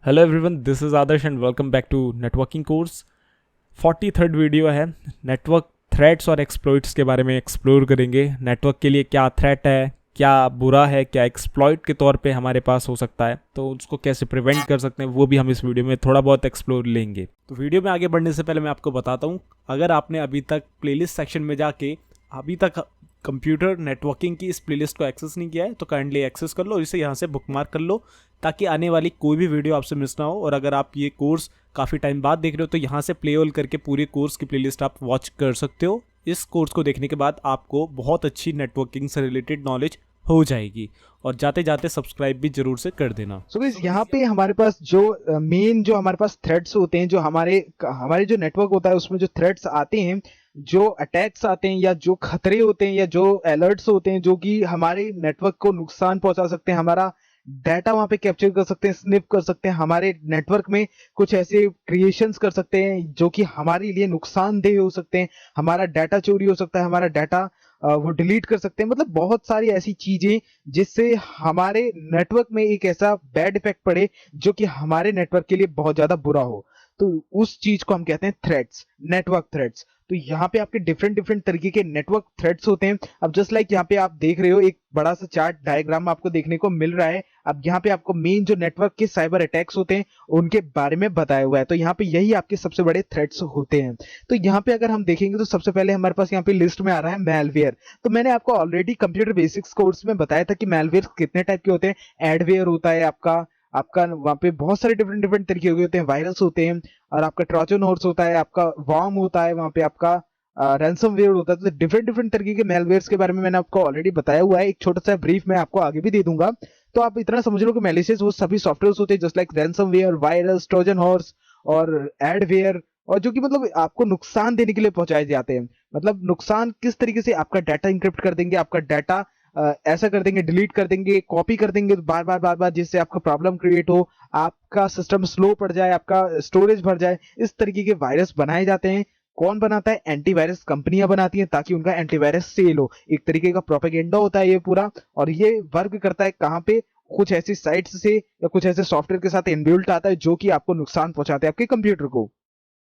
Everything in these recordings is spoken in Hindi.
Hello everyone, this is Adarsh and welcome back to networking course. 43rd video है। नेटवर्क थ्रेट्स और एक्सप्लॉइट्स के बारे में एक्सप्लोर करेंगे। नेटवर्क के लिए क्या थ्रेट है, क्या बुरा है, क्या एक्सप्लॉइट के तौर पे हमारे पास हो सकता है, तो उसको कैसे प्रिवेंट कर सकते हैं वो भी हम इस वीडियो में थोड़ा बहुत एक्सप्लोर लेंगे। तो वीडियो में आगे बढ़ने से पहले मैं आपको बताता हूँ, अगर आपने अभी तक प्लेलिस्ट सेक्शन में जाके अभी तक कंप्यूटर नेटवर्किंग की इस प्लेलिस्ट को एक्सेस नहीं किया है तो काइंडली एक्सेस कर लो और इसे यहाँ से बुकमार्क कर लो ताकि आने वाली कोई भी वीडियो आपसे मिस ना हो। और अगर आप ये कोर्स काफ़ी टाइम बाद देख रहे हो तो यहाँ से प्ले ऑल करके पूरे कोर्स की प्लेलिस्ट आप वॉच कर सकते हो। इस कोर्स को देखने के बाद आपको बहुत अच्छी नेटवर्किंग से रिलेटेड नॉलेज हो जाएगी। और जाते जाते सब्सक्राइब भी जरूर से कर देना। सो गाइस यहाँ पे हमारे पास जो मेन जो हमारे पास थ्रेड्स होते हैं, जो हमारे हमारे जो नेटवर्क होता है उसमें जो थ्रेड्स आते हैं, जो अटैक्स आते हैं या जो खतरे होते हैं या जो अलर्ट्स होते हैं जो कि हमारे नेटवर्क को नुकसान पहुंचा सकते हैं, हमारा डाटा वहां पे कैप्चर कर सकते हैं, स्निप कर सकते हैं, हमारे नेटवर्क में कुछ ऐसे क्रिएशंस कर सकते हैं जो कि हमारे लिए नुकसानदेह हो सकते हैं, हमारा डाटा चोरी हो सकता है, हमारा डाटा वो डिलीट कर सकते हैं। मतलब बहुत सारी ऐसी चीजें जिससे हमारे नेटवर्क में एक ऐसा बैड इफेक्ट पड़े जो कि हमारे नेटवर्क के लिए बहुत ज्यादा बुरा हो, तो उस चीज को हम कहते हैं थ्रेट्स, नेटवर्क थ्रेट्स। तो यहाँ पे आपके डिफरेंट डिफरेंट तरीके के नेटवर्क थ्रेट्स होते हैं। अब जस्ट लाइक यहाँ पे आप देख रहे हो एक बड़ा सा चार्ट डायग्राम आपको देखने को मिल रहा है। अब यहाँ पे आपको मेन जो नेटवर्क के साइबर अटैक्स होते हैं उनके बारे में बताया हुआ है। तो यहाँ पे यही आपके सबसे बड़े थ्रेट्स होते हैं। तो यहाँ पे अगर हम देखेंगे तो सबसे पहले हमारे पास यहाँ पे लिस्ट में आ रहा है मैलवेयर। तो मैंने आपको ऑलरेडी कंप्यूटर बेसिक्स कोर्स में बताया था कि मैलवेयर कितने टाइप के होते हैं। एडवेयर होता है आपका आपका वहां पे बहुत सारे डिफरेंट डिफरेंट तरीके के होते हैं, वायरस होते हैं, और आपका ट्रोजन हॉर्स होता है, आपका वॉर्म होता है, वहां पे आपका रैंसमवेयर होता है। तो डिफरेंट डिफरेंट तरीके के मेलवेयर्स के बारे में मैंने आपको ऑलरेडी बताया हुआ है। एक छोटा सा ब्रीफ मैं आपको आगे भी दे दूंगा। तो आप इतना समझ लो कि मेलिशियस वो सभी सॉफ्टवेयर होते हैं just like ransomware, virus, Trojan horse और एडवेयर, और जो कि मतलब आपको नुकसान देने के लिए पहुंचाए जाते हैं। मतलब नुकसान किस तरीके से, आपका डाटा इंक्रिप्ट कर देंगे, आपका डाटा ऐसा कर देंगे, डिलीट कर देंगे, कॉपी कर देंगे बार बार बार बार, जिससे आपका प्रॉब्लम क्रिएट हो, आपका सिस्टम स्लो पड़ जाए, आपका स्टोरेज भर जाए। इस तरीके के वायरस बनाए जाते हैं। कौन बनाता है? एंटीवायरस कंपनियां बनाती हैं ताकि उनका एंटीवायरस सेल हो। एक तरीके का प्रोपेगेंडा होता है ये पूरा। और ये वर्क करता है कहाँ पे? कुछ ऐसी साइट्स से या कुछ ऐसे सॉफ्टवेयर के साथ इनबिल्ट आता है जो कि आपको नुकसान पहुंचाते हैं आपके कंप्यूटर को।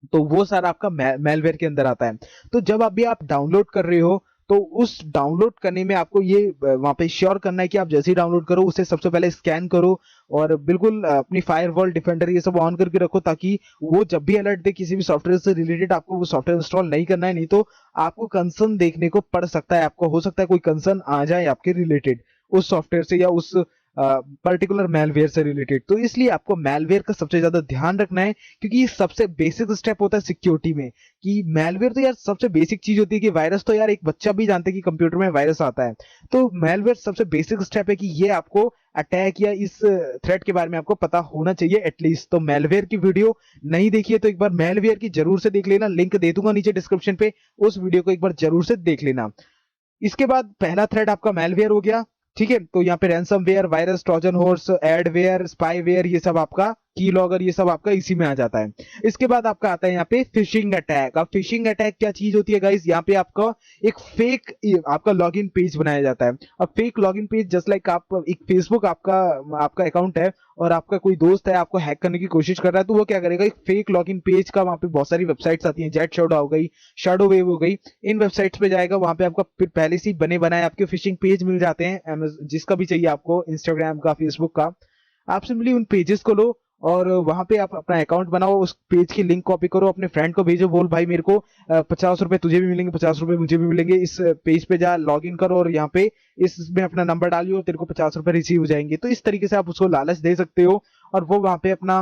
तो वो सारा आपका मेलवेयर के अंदर आता है। तो जब अभी आप डाउनलोड कर रहे हो तो उस डाउनलोड करने में आपको ये वहां पे श्योर करना है कि आप जैसे ही डाउनलोड करो उसे सबसे पहले स्कैन करो और बिल्कुल अपनी फायरवॉल, डिफेंडर ये सब ऑन करके रखो, ताकि वो जब भी अलर्ट दे किसी भी सॉफ्टवेयर से रिलेटेड आपको वो सॉफ्टवेयर इंस्टॉल नहीं करना है। नहीं तो आपको कंसर्न देखने को पड़ सकता है, आपको हो सकता है कोई कंसर्न आ जाए आपके रिलेटेड उस सॉफ्टवेयर से या उस पर्टिकुलर मेलवेयर से रिलेटेड। तो इसलिए आपको मेलवेयर का सबसे ज्यादा ध्यान रखना है, क्योंकि ये सबसे बेसिक स्टेप होता है सिक्योरिटी में। कि मेलवेयर तो यार सबसे बेसिक चीज होती है, कि वायरस तो यार एक बच्चा भी जानता है कि कंप्यूटर में वायरस आता है। तो मेलवेयर सबसे बेसिक स्टेप है कि ये आपको अटैक या इस थ्रेट के बारे में आपको पता होना चाहिए एटलीस्ट। तो मेलवेयर की वीडियो नहीं देखी है तो एक बार मेलवेयर की जरूर से देख लेना, लिंक दे दूंगा नीचे डिस्क्रिप्शन पे, उस वीडियो को एक बार जरूर से देख लेना। इसके बाद पहला थ्रेड आपका मेलवेयर हो गया, ठीक है। तो यहाँ पे ransomware, virus, Trojan horse, adware, spyware, ये सब आपका की लॉगर, ये सब आपका इसी में आ जाता है। इसके बाद आपका आता है यहाँ पे फिशिंग अटैक। अब फिशिंग अटैक क्या चीज होती है गाइस? यहाँ पे आपका एक फेक आपका लॉगिन पेज बनाया जाता है। अब fake login page just like आप एक फेसबुक आपका आपका अकाउंट है और आपका कोई दोस्त है आपको हैक करने की कोशिश कर रहा है, तो वो क्या करेगा, एक फेक लॉगिन पेज का, वहां पे बहुत सारी वेबसाइट्स आती हैं, जेट शोडा हो गई, शैडो वेव हो गई, इन वेबसाइट्स पे जाएगा, वहां पे आपका फिर पहले से बने बनाए आपके फिशिंग पेज मिल जाते हैं, जिसका भी चाहिए आपको, इंस्टाग्राम का, फेसबुक का। आप सिंपली उन पेजेस को लो और वहां पे आप अपना अकाउंट बनाओ, उस पेज की लिंक कॉपी करो, अपने फ्रेंड को भेजो, बोल भाई मेरे को 50 रुपए तुझे भी मिलेंगे, 50 रुपए मुझे भी मिलेंगे, इस पेज पे जा, लॉग इन करो और यहाँ पे इसमें अपना नंबर डालियो, तेरे को 50 रुपए रिसीव हो जाएंगे। तो इस तरीके से आप उसको लालच दे सकते हो और वो वहां पे अपना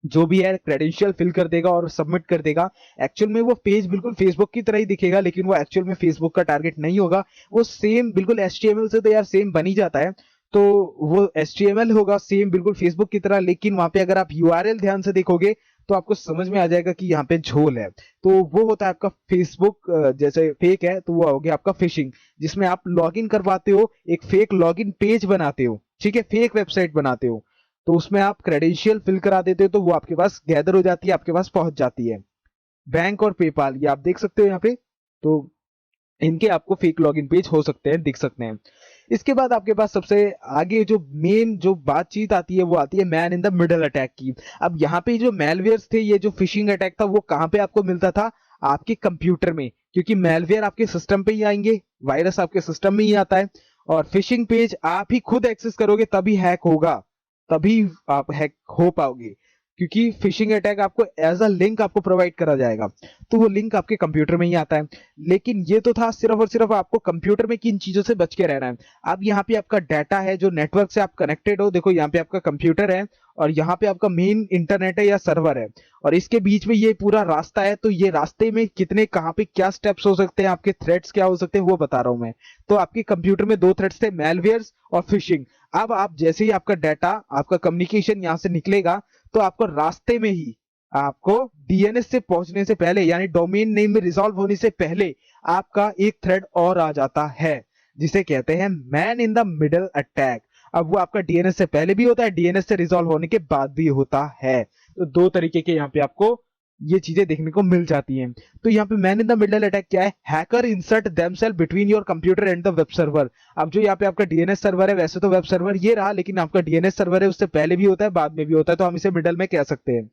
जो भी है क्रेडेंशियल फिल कर देगा और सबमिट कर देगा। एक्चुअल में वो पेज बिल्कुल फेसबुक की तरह ही दिखेगा, लेकिन वो एक्चुअल में फेसबुक का टारगेट नहीं होगा। वो सेम बिल्कुल HTML से तो यार सेम बन ही जाता है, तो वो HTML होगा सेम बिल्कुल फेसबुक की तरह, लेकिन वहां पे अगर आप URL ध्यान से देखोगे तो आपको समझ में आ जाएगा कि यहाँ पे झोल है। तो वो होता है आपका फेसबुक जैसे फेक है, तो वो हो गया आपका फिशिंग, जिसमें आप लॉगिन करवाते हो, एक फेक लॉगिन पेज बनाते हो, ठीक है, फेक वेबसाइट बनाते हो, तो उसमें आप क्रेडेंशियल फिल करा देते हो, तो वो आपके पास गैदर हो जाती है, आपके पास पहुंच जाती है। बैंक और पेपाल, ये आप देख सकते हो यहाँ पे, तो इनके आपको फेक लॉगिन पेज हो सकते हैं, दिख सकते हैं। इसके बाद आपके पास सबसे आगे जो मेन जो बातचीत आती है वो आती है man in the middle attack की। अब यहाँ पे जो मेलवेयर्स थे, ये जो फिशिंग अटैक था, वो कहाँ पे आपको मिलता था? आपके कंप्यूटर में, क्योंकि मेलवेयर आपके सिस्टम पे ही आएंगे, वायरस आपके सिस्टम में ही आता है, और फिशिंग पेज आप ही खुद एक्सेस करोगे तभी हैक होगा, तभी आप हैक हो पाओगे, क्योंकि फिशिंग अटैक आपको एज अ लिंक आपको प्रोवाइड करा जाएगा, तो वो लिंक आपके कंप्यूटर में ही आता है। लेकिन ये तो था सिर्फ और सिर्फ आपको कंप्यूटर में किन चीजों से बच के रहना है। अब यहाँ पे आपका डाटा है जो नेटवर्क से आप कनेक्टेड हो, देखो यहाँ पे आपका कंप्यूटर है और यहाँ पे आपका मेन इंटरनेट है या सर्वर है, और इसके बीच में ये पूरा रास्ता है। तो ये रास्ते में कितने कहाँ पे क्या स्टेप्स हो सकते हैं, आपके थ्रेड्स क्या हो सकते हैं, वो बता रहा हूं मैं। तो आपके कंप्यूटर में दो थ्रेड्स थे, मेलवेयर्स और फिशिंग। अब आप जैसे ही आपका डाटा, आपका कम्युनिकेशन यहाँ से निकलेगा, तो आपको रास्ते में ही आपको डीएनएस से पहुंचने से पहले, यानी डोमेन नेम में रिजॉल्व होने से पहले, आपका एक थ्रेड और आ जाता है, जिसे कहते हैं man in the middle attack. अब वो आपका डीएनएस से पहले भी होता है, डीएनएस से रिजॉल्व होने के बाद भी होता है। तो दो तरीके के यहाँ पे आपको ये चीजें देखने को मिल जाती हैं। तो यहाँ पे man in the middle attack क्या है? Hacker insert themselves between your computer and the web server. अब जो यहाँ पे आपका डीएनएस सर्वर है, वैसे तो वेब सर्वर ये रहा, लेकिन आपका डीएनएस सर्वर है, उससे पहले भी होता है बाद में भी होता है, तो हम इसे मिडल में कह सकते हैं।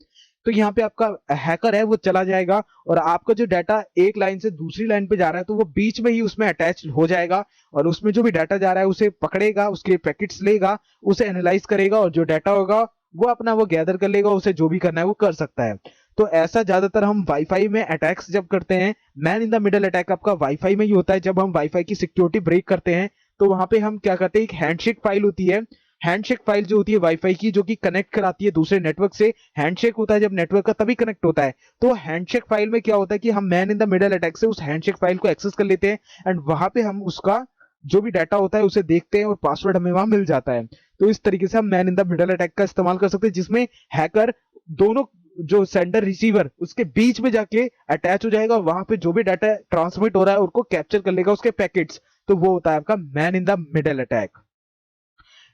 तो यहाँ पे आपका हैकर है, वो चला जाएगा और आपका जो डाटा एक लाइन से दूसरी लाइन पे जा रहा है, तो वो बीच में ही उसमें अटैच हो जाएगा, और उसमें जो भी डाटा जा रहा है उसे पकड़ेगा, उसके पैकेट्स लेगा, उसे एनालाइज करेगा, और जो डाटा होगा वो अपना वो गैदर कर लेगा, उसे जो भी करना है वो कर सकता है। तो ऐसा ज्यादातर हम वाईफाई में अटैक्स जब करते हैं, man in the middle attack आपका वाईफाई में ही होता है। जब हम वाईफाई की सिक्योरिटी ब्रेक करते हैं, तो वहां पे हम क्या करते हैं, एक हैंडशेक फाइल होती है, हैंडशेक फाइल जो होती है वाईफाई की, जो कि कनेक्ट कराती है दूसरे नेटवर्क से। हैंडशेक होता है जब नेटवर्क का, तभी कनेक्ट होता है। तो हैंडशेक फाइल में क्या होता है कि हम man in the middle attack से उस हैंडशेक फाइल को एक्सेस कर लेते हैं, एंड वहां पे हम उसका जो भी डाटा होता है उसे देखते हैं, और पासवर्ड हमें वहां मिल जाता है। तो इस तरीके से हम man in the middle attack का इस्तेमाल कर सकते हैं, जिसमें हैकर दोनों जो सेंडर रिसीवर उसके बीच में जाके अटैच हो जाएगा, वहां पे जो भी डाटा ट्रांसमिट हो रहा है उसको कैप्चर कर लेगा, उसके पैकेट्स। तो वो होता है आपका man in the middle attack.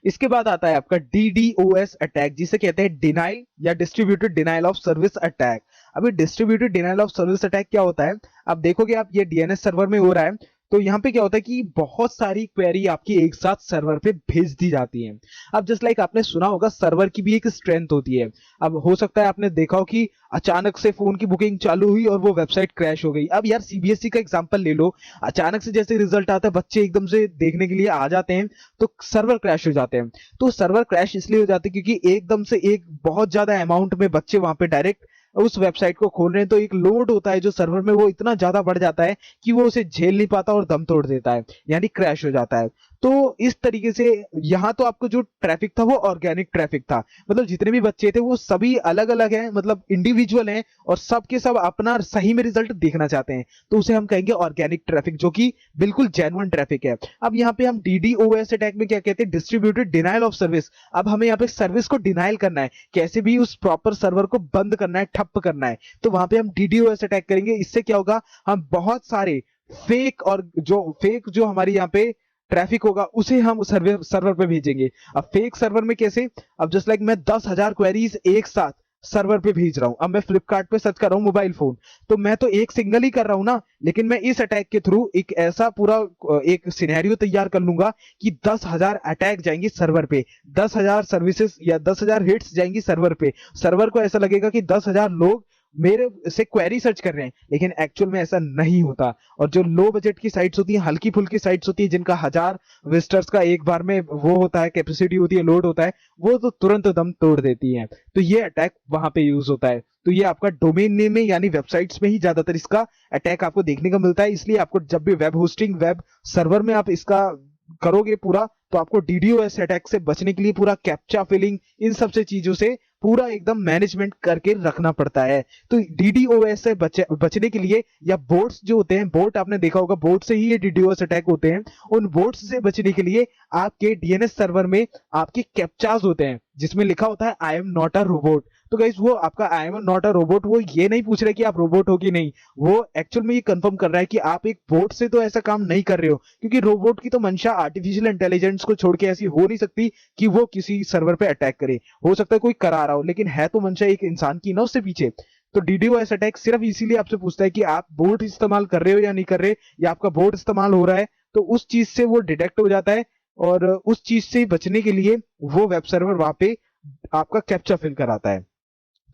इसके बाद आता है आपका DDoS अटैक, जिसे कहते हैं डिनाइल या distributed denial of service attack. अभी distributed denial of service attack क्या होता है? अब देखोगे आप, ये डीएनएस सर्वर में हो रहा है, तो यहाँ पे क्या होता है कि बहुत सारी क्वेरी आपकी एक साथ सर्वर पे भेज दी जाती है। अब जस्ट लाइक आपने सुना होगा, सर्वर की भी एक स्ट्रेंथ होती है। अब हो सकता है आपने देखा हो कि अचानक से फोन की बुकिंग चालू हुई और वो वेबसाइट क्रैश हो गई। अब यार सीबीएसई का एग्जांपल ले लो, अचानक से जैसे रिजल्ट आता है, बच्चे एकदम से देखने के लिए आ जाते हैं, तो सर्वर क्रैश हो जाते हैं। तो सर्वर क्रैश इसलिए हो जाते हैं क्योंकि एकदम से एक बहुत ज्यादा अमाउंट में बच्चे वहां पे डायरेक्ट उस वेबसाइट को खोल रहे हैं, तो एक लोड होता है जो सर्वर में, वो इतना ज्यादा बढ़ जाता है कि वो उसे झेल नहीं पाता और दम तोड़ देता है, यानी क्रैश हो जाता है। तो इस तरीके से यहाँ तो आपको जो ट्रैफिक था वो ऑर्गेनिक ट्रैफिक था, मतलब जितने भी बच्चे थे वो सभी अलग अलग हैं, मतलब इंडिविजुअल हैं, और सब के सब अपना सही में रिजल्ट देखना चाहते हैं, तो उसे हम कहेंगे ऑर्गेनिक ट्रैफिक, जो कि बिल्कुल जेन्युइन ट्रैफिक है। अब यहाँ पे हम DDoS अटैक में क्या कहते हैं? Distributed denial of service. अब हमें यहाँ पे सर्विस को डिनाइल करना है, कैसे भी उस प्रॉपर सर्वर को बंद करना है, ठप करना है, तो वहां पे हम DDoS अटैक करेंगे। इससे क्या होगा, हम बहुत सारे फेक, और जो हमारी यहाँ पे ट्रैफिक होगा उसे हम सर्वर पे भेजेंगे। अब फेक सर्वर में कैसे? अब जस्ट लाइक मैं 10,000 क्वेरीज एक साथ सर्वर पे भेज रहा हूं। अब मैं फ्लिपकार्ट पे सर्च कर रहा हूं मोबाइल फोन, तो मैं तो एक सिंगल ही कर रहा हूं ना, लेकिन मैं इस अटैक के थ्रू एक ऐसा पूरा एक सिनेरियो तैयार कर लूंगा कि 10,000 अटैक जाएंगी सर्वर पे, 10,000 सर्विसेज या 10,000 हिट्स जाएंगी सर्वर पे। सर्वर को ऐसा लगेगा कि 10,000 लोग मेरे से क्वेरी सर्च कर रहे हैं, लेकिन एक्चुअल में ऐसा नहीं होता। और जो लो बजट की साइट्स होती हैं, हल्की फुल्की साइट्स होती है, जिनका 1,000 विजिटर्स का एक बार में वो होता है, कैपेसिटी होती है, लोड होता है, वो तो तुरंत दम तोड़ देती हैं। तो ये अटैक वहां पे यूज होता है। तो ये आपका डोमेन नेम में, यानी वेबसाइट्स में ही ज्यादातर इसका अटैक आपको देखने को मिलता है। इसलिए आपको जब भी वेब होस्टिंग, वेब सर्वर में आप इसका करोगे पूरा, तो आपको DDoS अटैक से बचने के लिए पूरा कैप्चा फिलिंग, इन सब से चीजों से पूरा एकदम मैनेजमेंट करके रखना पड़ता है। तो DDoS से बचने के लिए, या बोट्स जो होते हैं, बोट आपने देखा होगा, बोट से ही ये DDoS अटैक होते हैं, उन बोट्स से बचने के लिए आपके DNS सर्वर में आपके कैप्चास होते हैं, जिसमें लिखा होता है I am not a robot. तो गाइस, वो आपका I am not a robot, वो ये नहीं पूछ रहा है कि आप रोबोट हो कि नहीं, वो एक्चुअल में ये कंफर्म कर रहा है कि आप एक बोट से तो ऐसा काम नहीं कर रहे हो, क्योंकि रोबोट की तो मंशा आर्टिफिशियल इंटेलिजेंस को छोड़ के ऐसी हो नहीं सकती कि वो किसी सर्वर पे अटैक करे। हो सकता है कोई करा रहा हो, लेकिन है तो मंशा एक इंसान की ना उससे पीछे। तो DDoS अटैक सिर्फ इसीलिए आपसे पूछता है कि आप बोट इस्तेमाल कर रहे हो या नहीं कर रहे, या आपका बोट इस्तेमाल हो रहा है, तो उस चीज से वो डिटेक्ट हो जाता है, और उस चीज से बचने के लिए वो वेब सर्वर वहां पे आपका कैप्चा फिल कराता है।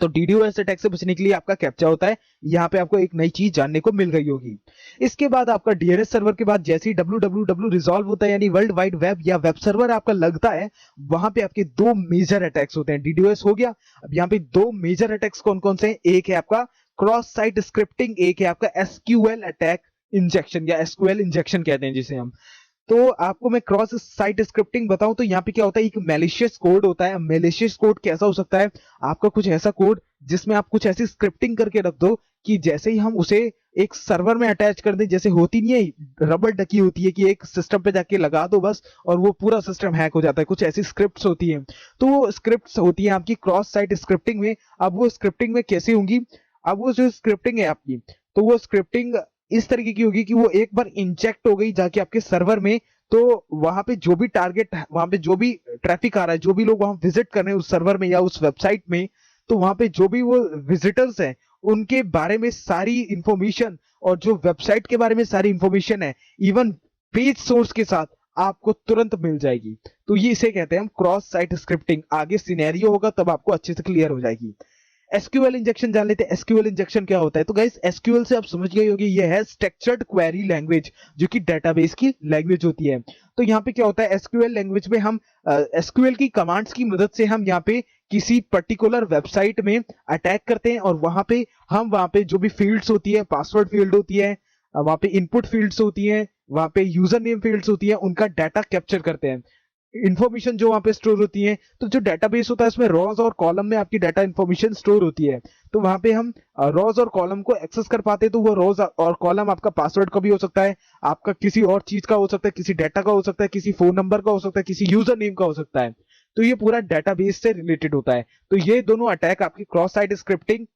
तो डीडोस अटैक से बचने के लिए आपका कैप्चा होता है। यहाँ पे आपको एक नई चीज जानने को मिल गई होगी। इसके बाद आपका डीएनएस सर्वर के बाद जैसे ही www रिजॉल्व होता है, यानी वर्ल्ड वाइड वेब या वेब सर्वर आपका लगता है, वहां पे आपके दो मेजर अटैक्स होते हैं। डीडोस हो गया। अब यहाँ पे दो मेजर अटैक्स कौन कौन से हैं? एक है आपका क्रॉस साइट स्क्रिप्टिंग, एक है आपका एसक्यूएल अटैक इंजेक्शन या एसक्यूएल इंजेक्शन कहते हैं जिसे हम। तो आपको मैं क्रॉस साइट स्क्रिप्टिंग बताऊं तो यहाँ पे क्या होता है, एक मैलिशियस कोड होता है। मैलिशियस कोड कैसा हो सकता है? आपका कुछ ऐसा कोड जिसमें आप कुछ ऐसी स्क्रिप्टिंग करके रख दो कि जैसे ही हम उसे एक सर्वर में अटैच कर दें, जैसे होती नहीं है रबर डकी होती है कि एक सिस्टम पे जाके लगा दो बस और वो पूरा सिस्टम हैक हो जाता है, कुछ ऐसी स्क्रिप्ट्स होती हैं। तो वो स्क्रिप्ट्स होती हैं आपकी क्रॉस साइट स्क्रिप्टिंग में। अब वो स्क्रिप्टिंग में कैसी होंगी? अब वो जो स्क्रिप्टिंग है आपकी, तो वो स्क्रिप्टिंग इस तरीके की होगी कि वो एक बार इंजेक्ट हो गई जाके आपके सर्वर में, तो वहां पे जो भी टारगेट, वहां पे जो भी ट्रैफिक आ रहा है, जो भी लोग वहां विजिट कर रहे हैं उस सर्वर में या उस वेबसाइट में, तो वहां पे जो भी वो विजिटर्स हैं उनके बारे में सारी इंफॉर्मेशन और जो वेबसाइट के बारे में सारी इंफॉर्मेशन है, इवन पेज सोर्स के साथ आपको तुरंत मिल जाएगी। तो ये इसे कहते हैं हम क्रॉस साइट स्क्रिप्टिंग। आगे सिनेरियो होगा तब आपको अच्छे से क्लियर हो जाएगी। एसक्यूएल इंजेक्शन जान लेते हैं। एसक्यूएल इंजेक्शन क्या होता है? तो गाइस एसक्यूएल से आप समझ गए होंगे, ये है स्ट्रक्चर्ड क्वेरी लैंग्वेज, जो कि डेटाबेस की लैंग्वेज होती है। तो यहाँ पे क्या होता है, एसक्यूएल लैंग्वेज में हम एसक्यूएल की कमांड्स की मदद से हम यहाँ पे किसी पर्टिकुलर वेबसाइट में अटैक करते हैं और वहां पे जो भी फील्ड्स होती है, पासवर्ड फील्ड होती है, वहां पे इनपुट फील्ड्स होती है, वहां पे यूजर नेम फील्ड्स होती है, उनका डाटा कैप्चर करते हैं। इंफॉर्मेशन जो वहां पे स्टोर होती है, तो जो डेटाबेस होता है उसमें रॉज और कॉलम में आपकी डाटा इंफॉर्मेशन स्टोर होती है। तो वहां पे हम रॉज और कॉलम को एक्सेस कर पाते हैं। तो वो रॉज और कॉलम आपका पासवर्ड का भी हो सकता है, आपका किसी और चीज का हो सकता है, किसी डाटा का हो सकता है, किसी फोन नंबर का हो सकता है, किसी यूजर नेम का हो सकता है। तो ये पूरा डेटाबेस से रिलेटेड होता है। तो ये दोनों अटैक आपकी क्रॉस साइट स्क्रिप्टिंग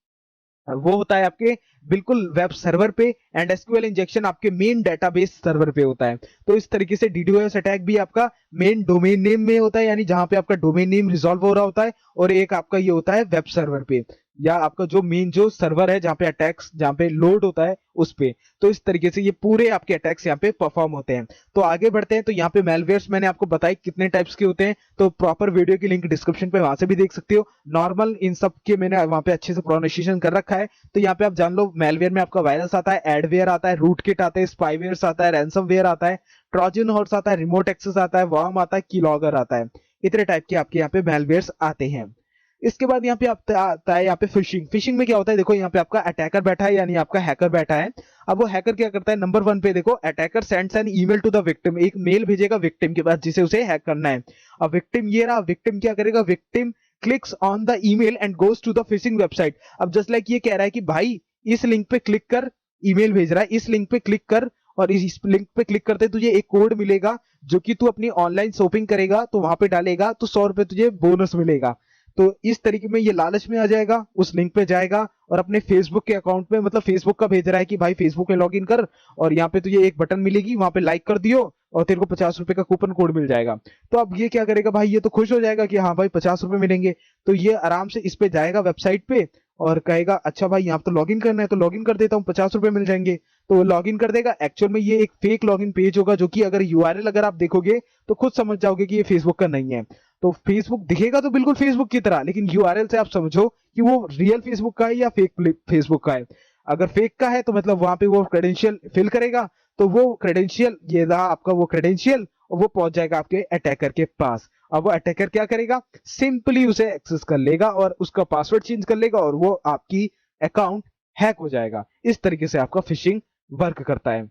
वो होता है आपके बिल्कुल वेब सर्वर पे, एंड एसक्यूएल इंजेक्शन आपके मेन डेटाबेस सर्वर पे होता है। तो इस तरीके से डीडोएस अटैक भी आपका मेन डोमेन नेम में होता है, यानी जहां पे आपका डोमेन नेम रिजॉल्व हो रहा होता है, और एक आपका ये होता है वेब सर्वर पे, या आपका जो मेन जो सर्वर है जहां पे अटैक्स जहां पे लोड होता है उस पे। तो इस तरीके से ये पूरे आपके अटैक्स यहाँ पे परफॉर्म होते हैं। तो आगे बढ़ते हैं। तो यहाँ पे मेलवेयर्स मैंने आपको बताई कितने टाइप्स के होते हैं, तो प्रॉपर वीडियो की लिंक डिस्क्रिप्शन पे वहां से भी देख सकते हो। नॉर्मल इन सब के मैंने वहां पे अच्छे से प्रोनाउंसिएशन कर रखा है। तो यहाँ पे आप जान लो, मेलवेयर में आपका वायरस आता है, एडवेयर आता है, रूटकिट आता है, स्पाईवेयर आता है, रैंसमवेयर आता है, ट्रोजन हॉर्स आता है, रिमोट एक्सेस आता है, वर्म आता है, कीलॉगर आता है। इतने टाइप के आपके यहाँ पे मेलवेयर्स आते हैं। इसके बाद यहाँ पे आता है यहाँ पे फिशिंग। फिशिंग में क्या होता है, देखो यहाँ पे आपका अटैकर बैठा है, यानी आपका हैकर बैठा है। अब वो हैकर क्या करता है, नंबर 1 पे देखो, attacker sends an email to the victim, एक मेल भेजेगा विक्टिम के पास जिसे उसे हैक करना है। अब विक्टिम ये रहा, विक्टिम क्या करेगा, victim clicks on the email and goes to the phishing website. अब जस्ट लाइक ये कह रहा है कि भाई इस लिंक पे क्लिक कर, ईमेल भेज रहा है, इस लिंक पे क्लिक कर, और इस लिंक पे क्लिक करते तुझे एक कोड मिलेगा जो कि तू अपनी ऑनलाइन शॉपिंग करेगा तो वहां पे डालेगा तो 100 रुपए तुझे बोनस मिलेगा। तो इस तरीके में ये लालच में आ जाएगा, उस लिंक पे जाएगा और अपने फेसबुक के अकाउंट में, मतलब फेसबुक का भेज रहा है कि भाई फेसबुक में लॉगिन कर और यहाँ पे तुझे एक बटन मिलेगी, वहां पे लाइक कर दियो और तेरे को 50 रुपए का कूपन कोड मिल जाएगा। तो अब ये क्या करेगा भाई, ये तो खुश हो जाएगा कि हाँ भाई 50 रुपए मिलेंगे। तो ये आराम से इस पे जाएगा वेबसाइट पे और कहेगा अच्छा भाई यहाँ तो लॉगिन करना है तो लॉगिन कर देता हूँ, 50 रुपए मिल जाएंगे। तो लॉगिन कर देगा। एक्चुअल में ये एक फेक लॉगिन पेज होगा, जो कि अगर यूआरएल अगर आप देखोगे तो खुद समझ जाओगे कि ये फेसबुक का नहीं है। तो फेसबुक दिखेगा तो बिल्कुल फेसबुक की तरह, लेकिन यूआरएल से आप समझो कि वो रियल फेसबुक का है या फेक फेसबुक का है। अगर फेक का है तो मतलब वहां पे वो क्रेडेंशियल फिल करेगा, तो वो क्रेडेंशियल, ये रहा आपका वो क्रेडेंशियल, और वो पहुंच जाएगा आपके अटैकर के पास। अब वो अटैकर क्या करेगा, सिंपली उसे एक्सेस कर लेगा और उसका पासवर्ड चेंज कर लेगा और वो आपकी अकाउंट हैक हो जाएगा। इस तरीके से आपका फिशिंग वर्क करता है।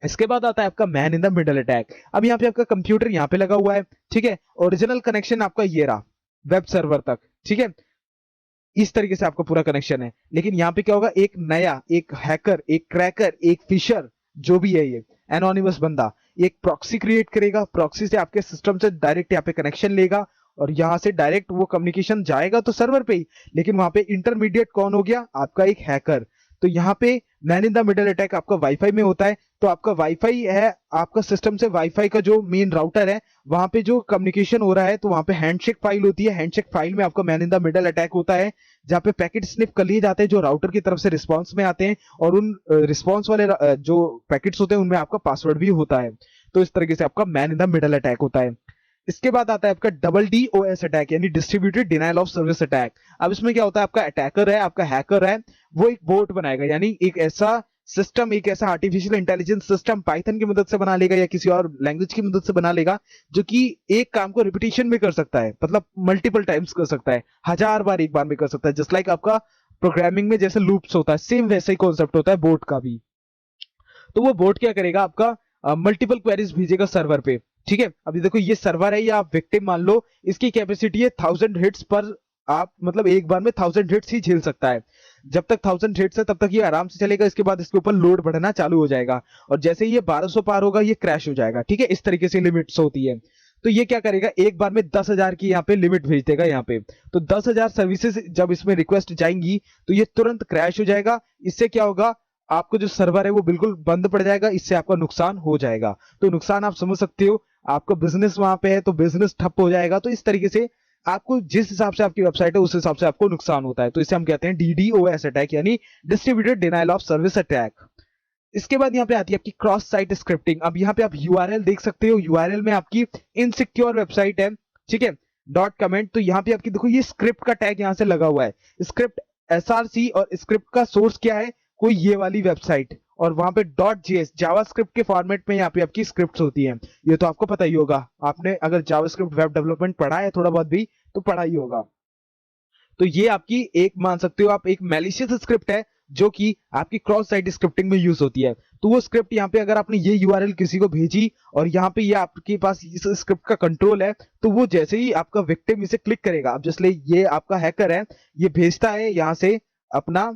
इसके बाद आता है आपका man in the middle attack. अब यहाँ पे आपका कंप्यूटर यहाँ पे लगा हुआ है, ठीक है, ओरिजिनल कनेक्शन आपका ये रहा वेब सर्वर तक, ठीक है, इस तरीके से आपका पूरा कनेक्शन है। लेकिन यहाँ पे क्या होगा, एक नया, एक हैकर, एक क्रैकर, एक फिशर, जो भी है ये एनोनिमस बंदा, एक प्रॉक्सी क्रिएट करेगा। प्रॉक्सी से आपके सिस्टम से डायरेक्ट यहाँ पे कनेक्शन लेगा और यहाँ से डायरेक्ट वो कम्युनिकेशन जाएगा तो सर्वर पे ही, लेकिन वहां पे इंटरमीडिएट कौन हो गया, आपका एक हैकर। तो यहाँ पे man in the middle attack आपका वाईफाई में होता है। तो आपका वाईफाई है, आपका सिस्टम से वाईफाई का जो मेन राउटर है वहां पे जो कम्युनिकेशन हो रहा है, तो वहां पे हैंडशेक फाइल होती है। हैंडशेक फाइल में आपका man in the middle attack होता है, जहाँ पे पैकेट स्निफ कर लिए जाते हैं जो राउटर की तरफ से रिस्पॉन्स में आते हैं, और उन रिस्पॉन्स वाले जो पैकेट्स होते हैं उनमें आपका पासवर्ड भी होता है। तो इस तरीके से आपका man in the middle attack होता है। इसके बाद आता है आपका डबल DOS अटैक यानी distributed denial of service attack. अब इसमें क्या होता है, आपका अटैकर है, आपका हैकर है, वो एक बोट बनाएगा यानी एक ऐसा सिस्टम, एक ऐसा आर्टिफिशियल इंटेलिजेंस सिस्टम पाइथन की मदद से बना लेगा या किसी और लैंग्वेज की मदद से बना लेगा, जो कि एक काम को रिपीटिशन में कर सकता है, मतलब मल्टीपल टाइम्स कर सकता है, 1000 बार एक बार में कर सकता है। जस्ट लाइक आपका प्रोग्रामिंग में जैसे लूप्स होता है, सेम वैसा ही कॉन्सेप्ट होता है बोट का भी। तो वो बोट क्या करेगा, आपका मल्टीपल क्वेरीज भेजेगा सर्वर पे। ठीक है, अभी देखो ये सर्वर है या आप विक्टिम मान लो, इसकी कैपेसिटी है 1000 हिट्स पर, आप मतलब एक बार में 1000 हिट्स ही झेल सकता है। जब तक 1000 हिट्स है तब तक ये आराम से चलेगा, इसके बाद इसके ऊपर लोड बढ़ना चालू हो जाएगा और जैसे ही ये 1200 पार होगा ये क्रैश हो जाएगा। ठीक है, इस तरीके से लिमिट्स होती है। तो ये क्या करेगा, एक बार में 10,000 की यहाँ पे लिमिट भेज देगा यहाँ पे। तो 10,000 सर्विसेज जब इसमें रिक्वेस्ट जाएंगी तो ये तुरंत क्रैश हो जाएगा। इससे क्या होगा, आपको जो सर्वर है वो बिल्कुल बंद पड़ जाएगा, इससे आपका नुकसान हो जाएगा। तो नुकसान आप समझ सकते हो, आपका बिजनेस वहां पे है तो बिजनेस ठप हो जाएगा। तो इस तरीके से आपको जिस हिसाब से आपकी वेबसाइट है उस हिसाब से आपको नुकसान होता है। तो इसे हम कहते हैं DDoS अटैक यानी distributed denial of service attack. इसके बाद यहाँ पे आती है आपकी क्रॉस साइट स्क्रिप्टिंग। अब यहाँ पे आप URL देख सकते हो, URL में आपकी इनसिक्योर वेबसाइट है, ठीक है, डॉट कमेंट। तो यहाँ पे आपकी देखो ये स्क्रिप्ट का टैग यहाँ से लगा हुआ है, स्क्रिप्ट SRC, और स्क्रिप्ट का सोर्स क्या है, कोई ये वाली वेबसाइट, और वहां पे .js जावास्क्रिप्ट के फॉर्मेट में यहाँ पे आपकी स्क्रिप्ट्स होती हैं। ये तो आपको पता ही होगा, आपने अगर जावास्क्रिप्ट वेब डेवलपमेंट पढ़ा है थोड़ा बहुत भी तो पढ़ा ही होगा। तो ये आपकी एक मान सकते हो आप एक मैलिशियस स्क्रिप्ट है जो कि आपकी क्रॉस साइट स्क्रिप्टिंग में यूज होती है। तो वो स्क्रिप्ट यहाँ पे अगर आपने ये URL किसी को भेजी और यहाँ पे ये आपके पास इस स्क्रिप्ट का कंट्रोल है, तो वो जैसे ही आपका विक्टिम इसे क्लिक करेगा, अब जैसे ये आपका हैकर है, ये भेजता है यहाँ से अपना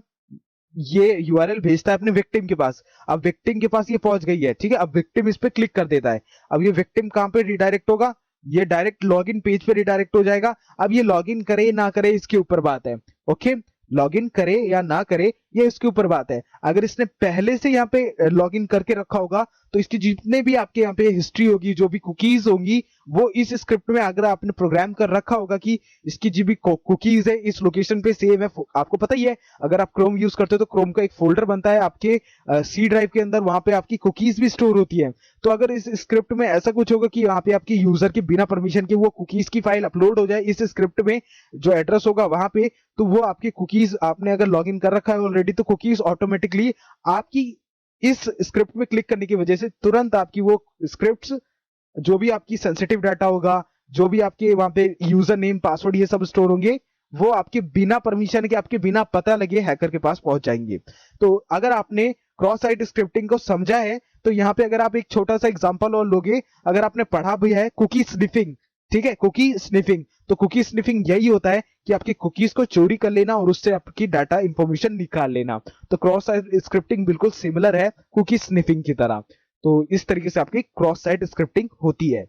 ये URL भेजता है अपने विक्टिम के पास। अब विक्टिम के पास ये पहुंच गई है, ठीक है, अब विक्टिम इस पे क्लिक कर देता है। अब ये विक्टिम कहां पे रिडायरेक्ट होगा, ये डायरेक्ट लॉगिन पेज पे रिडायरेक्ट हो जाएगा। अब ये लॉगिन करे ना करे इसके ऊपर बात है, ओके, लॉगिन करे या ना करे ये इसके ऊपर बात है। अगर इसने पहले से यहाँ पे लॉगिन करके रखा होगा तो इसकी जितने भी आपके यहाँ पे हिस्ट्री होगी, जो भी कुकीज होंगी, वो इस स्क्रिप्ट में अगर आपने प्रोग्राम कर रखा होगा कि इसकी जो भी कुकीज है इस लोकेशन पे सेव है। आपको पता ही है, अगर आप क्रोम यूज करते हो तो क्रोम का एक फोल्डर बनता है आपके C ड्राइव के अंदर, वहां पे आपकी कुकीज भी स्टोर होती है। तो अगर इस स्क्रिप्ट में ऐसा कुछ होगा कि वहां पे आपकी यूजर के बिना परमिशन के वो कुकीज की फाइल अपलोड हो जाए इस स्क्रिप्ट में, जो एड्रेस होगा वहां पे, तो वो आपकी कुकीज आपने अगर लॉगिन कर रखा है ऑलरेडी, तो कुकीज ऑटोमेटिकली आपकी इस स्क्रिप्ट में क्लिक करने की वजह से तुरंत आपकी वो स्क्रिप्ट्स, जो भी आपकी सेंसिटिव डाटा होगा, जो भी आपके वहां पे यूजर नेम पासवर्ड ये सब स्टोर होंगे, वो आपके बिना परमिशन के, आपके बिना पता लगे हैकर के पास पहुंच जाएंगे। तो अगर आपने क्रॉस साइट स्क्रिप्टिंग को समझा है तो यहाँ पे अगर आप एक छोटा सा एग्जांपल और लोगे, अगर आपने पढ़ा भी है कुकी स्निफिंग, ठीक है, कुकी स्निफिंग, तो कुकी स्निफिंग यही होता है कि आपकी कुकीज को चोरी कर लेना और उससे आपकी डाटा इंफॉर्मेशन निकाल लेना। तो क्रॉस साइट स्क्रिप्टिंग बिल्कुल सिमिलर है कुकी स्निफिंग की तरह। तो इस तरीके से आपकी क्रॉस साइट स्क्रिप्टिंग होती है।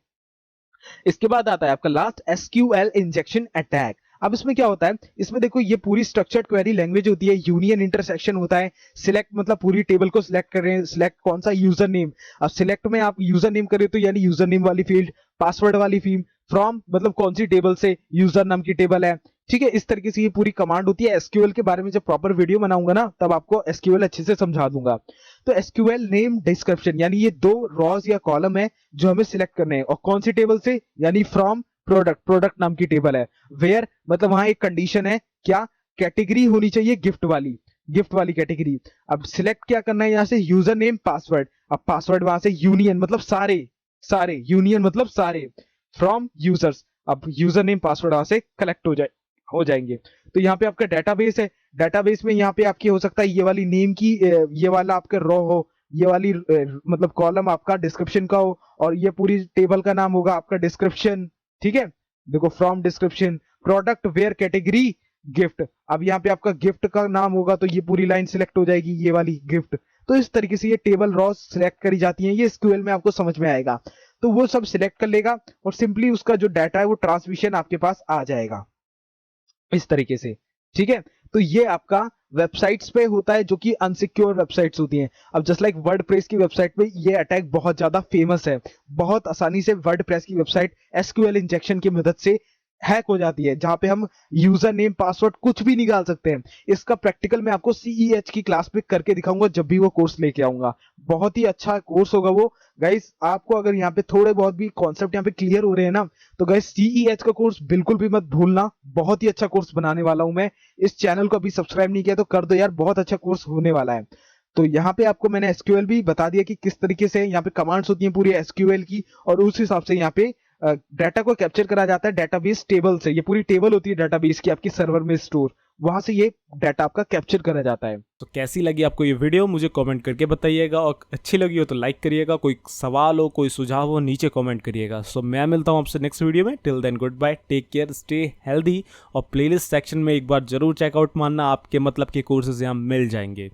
इसके बाद आता है आपका लास्ट SQL इंजेक्शन अटैक। अब इसमें क्या होता है, इसमें देखो ये पूरी स्ट्रक्चर्ड क्वेरी लैंग्वेज होती है, यूनियन इंटरसेक्शन होता है, सिलेक्ट मतलब पूरी टेबल को सिलेक्ट कर रहे हैं, सिलेक्ट कौन सा यूजर नेम। अब सिलेक्ट में आप यूजर नेम करें तो यानी यूजर नेम वाली फील्ड, पासवर्ड वाली फील्ड, फ्रॉम मतलब कौन सी टेबल से, यूजर नाम की टेबल है, ठीक है। इस तरीके से ये पूरी कमांड होती है। SQL के बारे में जब प्रॉपर वीडियो बनाऊंगा ना तब आपको SQL अच्छे से समझा दूंगा। तो SQL नेम डिस्क्रिप्शन यानी ये दो रॉज या कॉलम है जो हमें सिलेक्ट करने हैं, और कौन सी टेबल से, यानी फ्रॉम प्रोडक्ट, प्रोडक्ट नाम की टेबल है। वेयर मतलब वहां एक कंडीशन है, क्या कैटेगरी होनी चाहिए, गिफ्ट वाली, गिफ्ट वाली कैटेगरी। अब सिलेक्ट क्या करना है यहाँ से, यूजर नेम पासवर्ड। अब पासवर्ड वहां से यूनियन मतलब सारे, सारे यूनियन मतलब सारे, फ्रॉम यूजर्स। अब यूजर नेम पासवर्ड वहां से कलेक्ट हो जाएंगे। तो यहाँ पे आपका डेटाबेस है, डेटाबेस में यहाँ पे आपकी हो सकता है ये वाली नेम की, ये वाला आपका रो हो, ये वाली मतलब कॉलम आपका डिस्क्रिप्शन का हो, और ये पूरी टेबल का नाम होगा आपका डिस्क्रिप्शन, ठीक है। देखो from description, product, where, category, gift. अब यहाँ पे आपका गिफ्ट का नाम होगा तो ये पूरी लाइन सिलेक्ट हो जाएगी, ये वाली गिफ्ट। तो इस तरीके से ये टेबल रॉज सिलेक्ट करी जाती है, ये SQL में आपको समझ में आएगा। तो वो सब सिलेक्ट कर लेगा और सिंपली उसका जो डाटा है वो ट्रांसमिशन आपके पास आ जाएगा इस तरीके से, ठीक है। तो ये आपका वेबसाइट्स पे होता है जो कि अनसिक्योर वेबसाइट्स होती हैं। अब जस्ट लाइक वर्डप्रेस की वेबसाइट पे ये अटैक बहुत ज्यादा फेमस है, बहुत आसानी से वर्डप्रेस की वेबसाइट SQL इंजेक्शन की मदद से हैक हो जाती है, जहां पे हम यूजर नेम पासवर्ड कुछ भी निकाल सकते हैं। इसका प्रैक्टिकल मैं आपको CEH की क्लास पे करके दिखाऊंगा जब भी वो कोर्स लेके आऊंगा। बहुत ही अच्छा कोर्स होगा वो, गाइस आपको अगर यहाँ पे थोड़े बहुत भी कॉन्सेप्ट यहाँ पे क्लियर हो रहे हैं ना, तो गाइस CEH का कोर्स बिल्कुल भी मत भूलना, बहुत ही अच्छा कोर्स बनाने वाला हूं मैं। इस चैनल को अभी सब्सक्राइब नहीं किया तो कर दो यार, बहुत अच्छा कोर्स होने वाला है। तो यहाँ पे आपको मैंने SQL भी बता दिया कि किस तरीके से यहाँ पे कमांड्स होती हैं पूरी SQL की, और उस हिसाब से यहाँ पे डाटा को कैप्चर करा जाता है डेटाबेस टेबल से। ये पूरी टेबल होती है डेटाबेस की आपकी सर्वर में स्टोर, वहां से ये डाटा आपका कैप्चर करा जाता है। तो कैसी लगी आपको ये वीडियो मुझे कमेंट करके बताइएगा, और अच्छी लगी हो तो लाइक करिएगा, कोई सवाल हो कोई सुझाव हो नीचे कमेंट करिएगा। सो मैं मिलता हूँ आपसे नेक्स्ट वीडियो में। Till then good bye, take care, stay healthy, और प्लेलिस्ट सेक्शन में एक बार जरूर चेकआउट मारना, आपके मतलब के कोर्सेज यहाँ मिल जाएंगे।